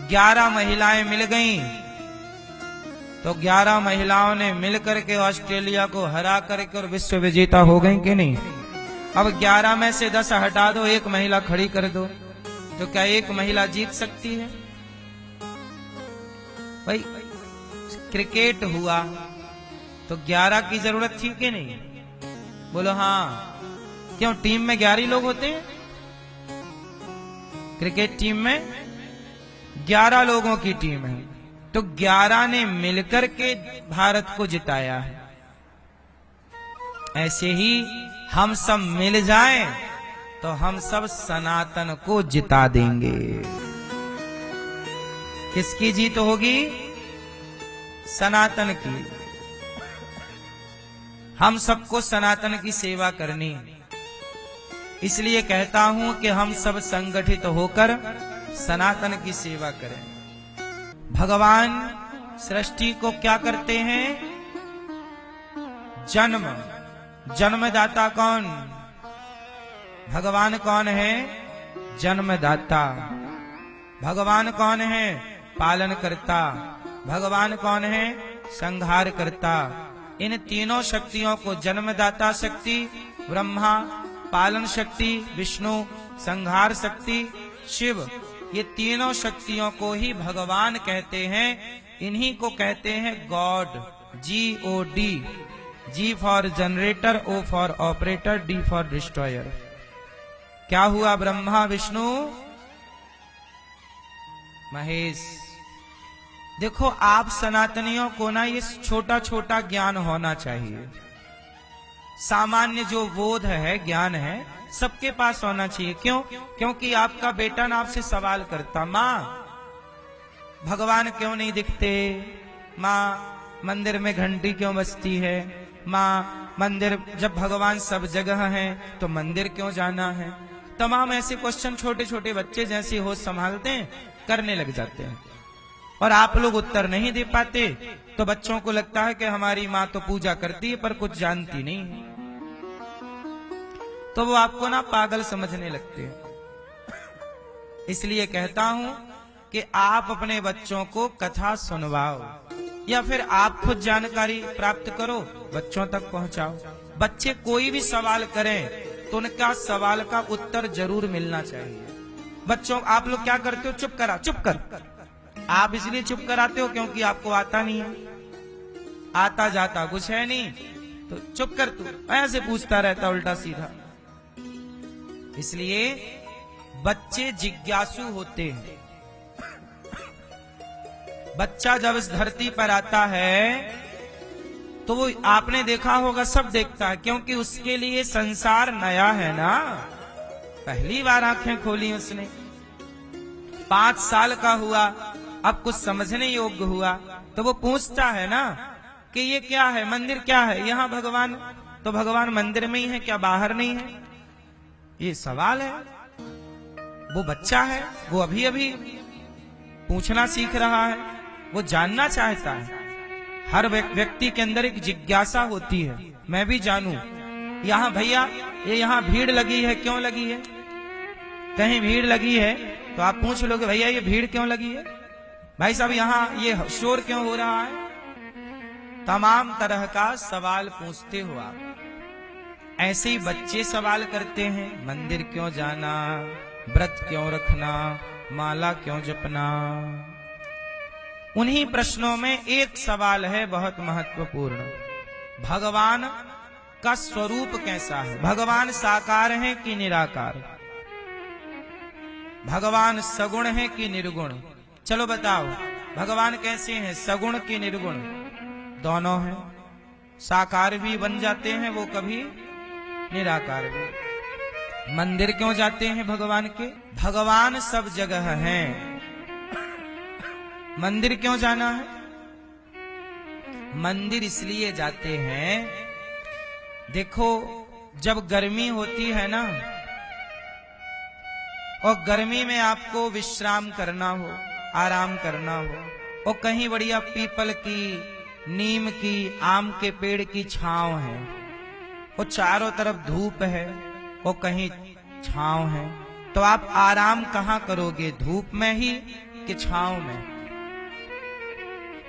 11 महिलाएं मिल गईं, तो 11 महिलाओं ने मिलकर के ऑस्ट्रेलिया को हरा करके और विश्व विजेता हो गई कि नहीं। अब 11 में से 10 हटा दो, एक महिला खड़ी कर दो, तो क्या एक महिला जीत सकती है? भाई क्रिकेट हुआ तो 11 की जरूरत थी कि नहीं? बोलो हाँ। क्यों? टीम में 11 लोग होते हैं। क्रिकेट टीम में 11 लोगों की टीम है, तो 11 ने मिलकर के भारत को जिताया है। ऐसे ही हम सब मिल जाएं तो हम सब सनातन को जिता देंगे। किसकी जीत होगी? सनातन की। हम सबको सनातन की सेवा करनी है। इसलिए कहता हूं कि हम सब संगठित होकर सनातन की सेवा करें। भगवान सृष्टि को क्या करते हैं? जन्म। जन्मदाता कौन? भगवान कौन है? जन्मदाता। भगवान कौन है? पालन करता। भगवान कौन है? संहार करता। इन तीनों शक्तियों को, जन्मदाता शक्ति ब्रह्मा, पालन शक्ति विष्णु, संहार शक्ति शिव, ये तीनों शक्तियों को ही भगवान कहते हैं। इन्हीं को कहते हैं God. GOD। G for generator, O for operator, D for destroyer. क्या हुआ? ब्रह्मा विष्णु महेश। देखो, आप सनातनियों को ना ये छोटा छोटा ज्ञान होना चाहिए। सामान्य जो बोध है, ज्ञान है, सबके पास होना चाहिए। क्यों? क्योंकि आपका बेटा ना आपसे सवाल करता, माँ भगवान क्यों नहीं दिखते? माँ मंदिर में घंटी क्यों बजती है? माँ मंदिर, जब भगवान सब जगह हैं तो मंदिर क्यों जाना है? तमाम ऐसे क्वेश्चन छोटे छोटे बच्चे जैसे होश संभालते हैं करने लग जाते हैं, और आप लोग उत्तर नहीं दे पाते, तो बच्चों को लगता है कि हमारी माँ तो पूजा करती है पर कुछ जानती नहीं है, तो वो आपको ना पागल समझने लगते हैं। इसलिए कहता हूं कि आप अपने बच्चों को कथा सुनवाओ, या फिर आप खुद जानकारी प्राप्त करो, बच्चों तक पहुंचाओ। बच्चे कोई भी सवाल करें तो उनका सवाल का उत्तर जरूर मिलना चाहिए। बच्चों, आप लोग क्या करते हो? चुप करा, चुप कर। आप इसलिए चुप कराते हो क्योंकि आपको आता नहीं है, आता जाता कुछ है नहीं, तो चुप कर। तू ऐसे पूछता रहता उल्टा सीधा। इसलिए बच्चे जिज्ञासु होते हैं। बच्चा जब इस धरती पर आता है तो वो, आपने देखा होगा, सब देखता है, क्योंकि उसके लिए संसार नया है ना। पहली बार आंखें खोली उसने, 5 साल का हुआ, अब कुछ समझने योग्य हुआ, तो वो पूछता है ना कि ये क्या है, मंदिर क्या है, यहाँ भगवान, तो भगवान मंदिर में ही है क्या, बाहर नहीं है? ये सवाल है। वो बच्चा है, वो अभी अभी पूछना सीख रहा है, वो जानना चाहता है। हर व्यक्ति के अंदर एक जिज्ञासा होती है, मैं भी जानूं। यहाँ भैया, ये यहाँ भीड़ लगी है, क्यों लगी है? कहीं भीड़ लगी है तो आप पूछ लोगे, भैया ये भीड़ क्यों लगी है? भाई साहब यहाँ ये शोर क्यों हो रहा है? तमाम तरह का सवाल पूछते हो आप। ऐसे ही बच्चे सवाल करते हैं, मंदिर क्यों जाना, व्रत क्यों रखना, माला क्यों जपना। उन्हीं प्रश्नों में एक सवाल है बहुत महत्वपूर्ण, भगवान का स्वरूप कैसा है? भगवान साकार है कि निराकार? भगवान सगुण है कि निर्गुण? चलो बताओ, भगवान कैसे हैं, सगुण कि निर्गुण? दोनों हैं। साकार भी बन जाते हैं वो, कभी निराकार भी। मंदिर क्यों जाते हैं भगवान के? भगवान सब जगह हैं। मंदिर क्यों जाना है? मंदिर इसलिए जाते हैं, देखो जब गर्मी होती है ना, और गर्मी में आपको विश्राम करना हो, आराम करना हो, और कहीं बढ़िया पीपल की, नीम की, आम के पेड़ की छांव है, और चारों तरफ धूप है, और कहीं छांव है, तो आप आराम कहाँ करोगे? धूप में ही कि छांव में।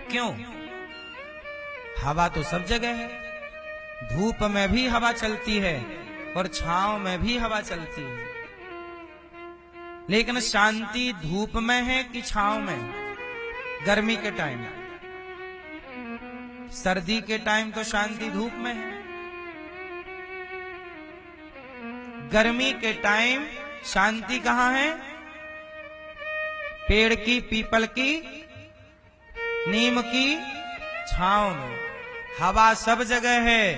क्यों? हवा तो सब जगह है, धूप में भी हवा चलती है और छांव में भी हवा चलती है, लेकिन शांति धूप में है कि छांव में? गर्मी के टाइम, सर्दी के टाइम तो शांति धूप में है, गर्मी के टाइम शांति कहां है? पेड़ की, पीपल की, नीम की छांव में। हवा सब जगह है,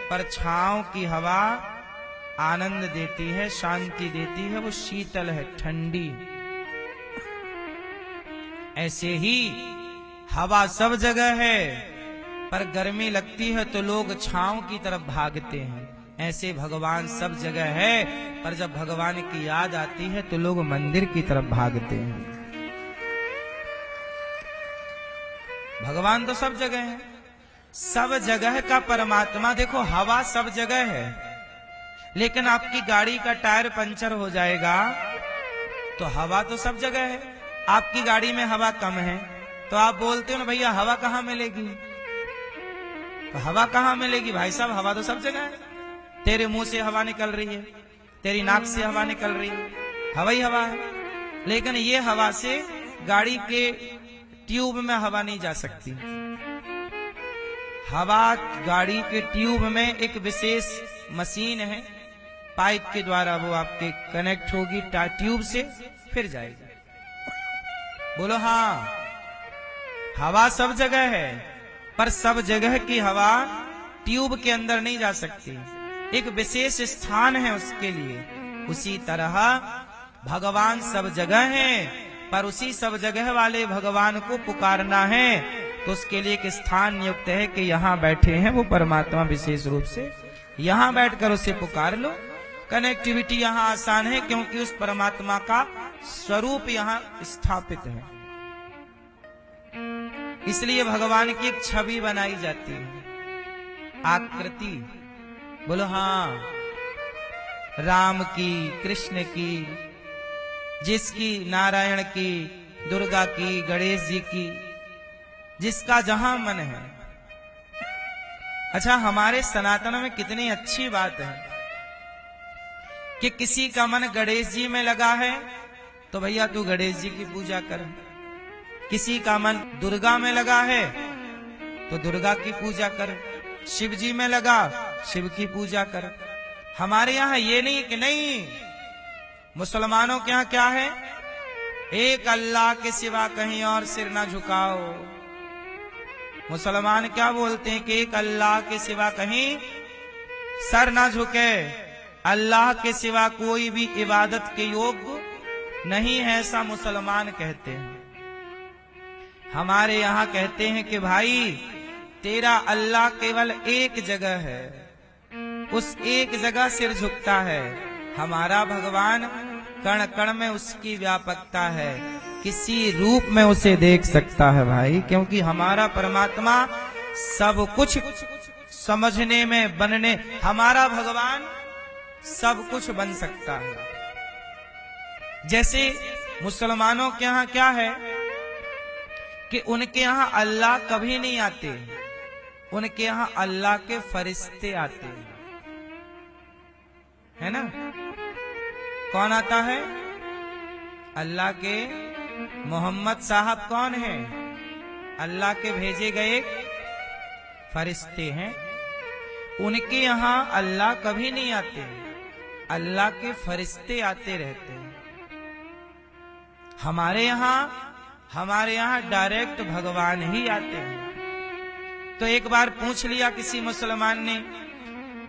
पर छांव की हवा आनंद देती है, शांति देती है, वो शीतल है, ठंडी। ऐसे ही हवा सब जगह है, पर गर्मी लगती है तो लोग छांव की तरफ भागते हैं। ऐसे भगवान सब जगह है, पर जब भगवान की याद आती है तो लोग मंदिर की तरफ भागते हैं। भगवान तो सब जगह है, सब जगह का परमात्मा। देखो, हवा सब जगह है, लेकिन आपकी गाड़ी का टायर पंचर हो जाएगा तो हवा तो सब जगह है। आपकी गाड़ी में हवा कम है तो आप बोलते हो ना, भैया हवा कहां मिलेगी? तो हवा कहां मिलेगी भाई साहब? हवा तो सब जगह है। तेरे मुंह से हवा निकल रही है, तेरी नाक से हवा निकल रही है, हवा ही हवा है। लेकिन ये हवा से गाड़ी के ट्यूब में हवा नहीं जा सकती। हवा गाड़ी के ट्यूब में एक विशेष मशीन है, पाइप के द्वारा वो आपके कनेक्ट होगी ट्यूब से, फिर जाएगी। बोलो हाँ, हवा सब जगह है, पर सब जगह की हवा ट्यूब के अंदर नहीं जा सकती, एक विशेष स्थान है उसके लिए। उसी तरह भगवान सब जगह है, पर उसी सब जगह वाले भगवान को पुकारना है तो उसके लिए एक स्थान नियुक्त है कि यहाँ बैठे हैं वो परमात्मा, विशेष रूप से यहाँ बैठकर उसे पुकार लो। कनेक्टिविटी यहाँ आसान है, क्योंकि उस परमात्मा का स्वरूप यहाँ स्थापित है। इसलिए भगवान की एक छवि बनाई जाती है, आकृति। बोलो हाँ, राम की, कृष्ण की, जिसकी, नारायण की, दुर्गा की, गणेश जी की, जिसका जहां मन है। अच्छा, हमारे सनातन में कितनी अच्छी बात है कि किसी का मन गणेश जी में लगा है तो भैया तू गणेश जी की पूजा कर, किसी का मन दुर्गा में लगा है तो दुर्गा की पूजा कर, शिव जी में लगा शिव की पूजा कर। हमारे यहाँ ये नहीं कि नहीं, मुसलमानों के यहाँ क्या है? एक अल्लाह के सिवा कहीं और सिर ना झुकाओ। मुसलमान क्या बोलते हैं कि एक अल्लाह के सिवा कहीं सर ना झुके, अल्लाह के सिवा कोई भी इबादत के योग्य नहीं है, ऐसा मुसलमान कहते हैं। हमारे यहाँ कहते हैं कि भाई तेरा अल्लाह केवल एक जगह है, उस एक जगह सिर झुकता है। हमारा भगवान कण कण में उसकी व्यापकता है, किसी रूप में उसे देख सकता है भाई, क्योंकि हमारा परमात्मा सब कुछ समझने में, बनने, हमारा भगवान सब कुछ बन सकता है। जैसे मुसलमानों के यहाँ क्या है कि उनके यहाँ अल्लाह कभी नहीं आते, उनके यहाँ अल्लाह के फरिश्ते आते हैं, है ना? कौन आता है? अल्लाह के मोहम्मद साहब कौन है? अल्लाह के भेजे गए फरिश्ते हैं। उनके यहाँ अल्लाह कभी नहीं आते, अल्लाह के फरिश्ते आते रहते हैं। हमारे यहाँ डायरेक्ट भगवान ही आते हैं। तो एक बार पूछ लिया किसी मुसलमान ने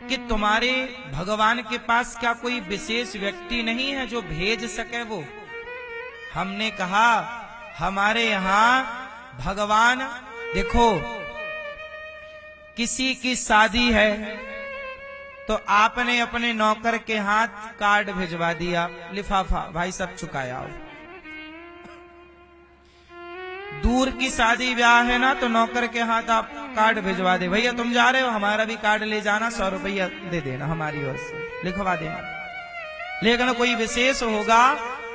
कि तुम्हारे भगवान के पास क्या कोई विशेष व्यक्ति नहीं है जो भेज सके वो? हमने कहा हमारे यहाँ भगवान, देखो किसी की शादी है तो आपने अपने नौकर के हाथ कार्ड भिजवा दिया, लिफाफा, भाई सब चुकाया। दूर की शादी ब्याह है ना, तो नौकर के हाथ आप कार्ड भिजवा दे, भैया तुम जा रहे हो हमारा भी कार्ड ले जाना, 100 रुपया दे देना, हमारी ओर से लिखवा देना। लेकिन कोई विशेष होगा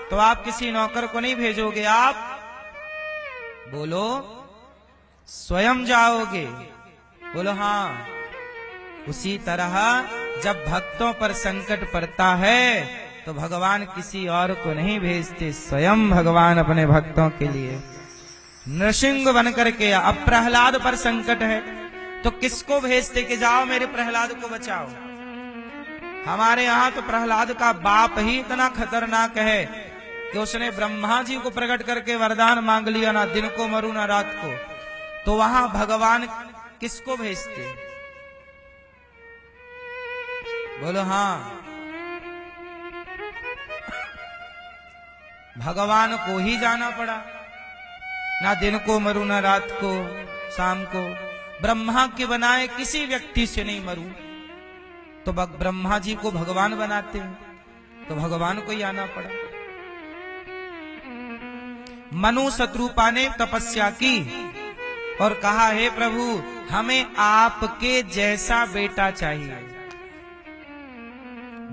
तो आप किसी नौकर को नहीं भेजोगे, आप बोलो स्वयं जाओगे? बोलो हाँ। उसी तरह जब भक्तों पर संकट पड़ता है तो भगवान किसी और को नहीं भेजते, स्वयं भगवान अपने भक्तों के लिए नृसिंह बन करके। अब प्रहलाद पर संकट है तो किसको भेजते कि जाओ मेरे प्रहलाद को बचाओ? हमारे यहाँ तो प्रहलाद का बाप ही इतना खतरनाक है कि उसने ब्रह्मा जी को प्रकट करके वरदान मांग लिया, ना दिन को मरू ना रात को। तो वहां भगवान किसको भेजते? बोलो हाँ। भगवान को ही जाना पड़ा, ना दिन को मरू ना रात को, शाम को। ब्रह्मा के बनाए किसी व्यक्ति से नहीं मरू तो ब्रह्मा जी को भगवान बनाते हैं, तो भगवान को ही आना पड़ा। मनु शत्रुपा ने तपस्या की और कहा हे प्रभु हमें आपके जैसा बेटा चाहिए।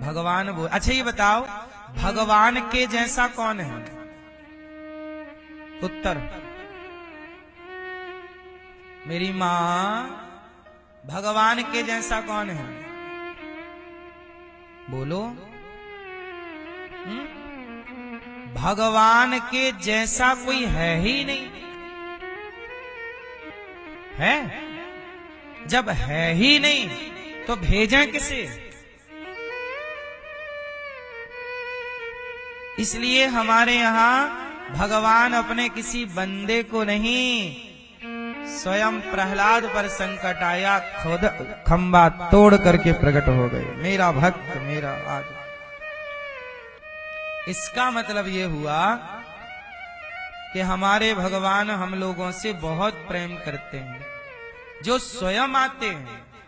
भगवान बोल, अच्छा ये बताओ भगवान के जैसा कौन है? उत्तर, मेरी मां, भगवान के जैसा कौन है? बोलो। भगवान के जैसा कोई है ही नहीं। है? जब है ही नहीं तो भेजें किसे? इसलिए हमारे यहां भगवान अपने किसी बंदे को नहीं, स्वयं प्रहलाद पर संकट आया, खुद खंबा तोड़ करके प्रकट हो गए, मेरा भक्त मेरा आज। इसका मतलब ये हुआ कि हमारे भगवान हम लोगों से बहुत प्रेम करते हैं। जो स्वयं आते हैं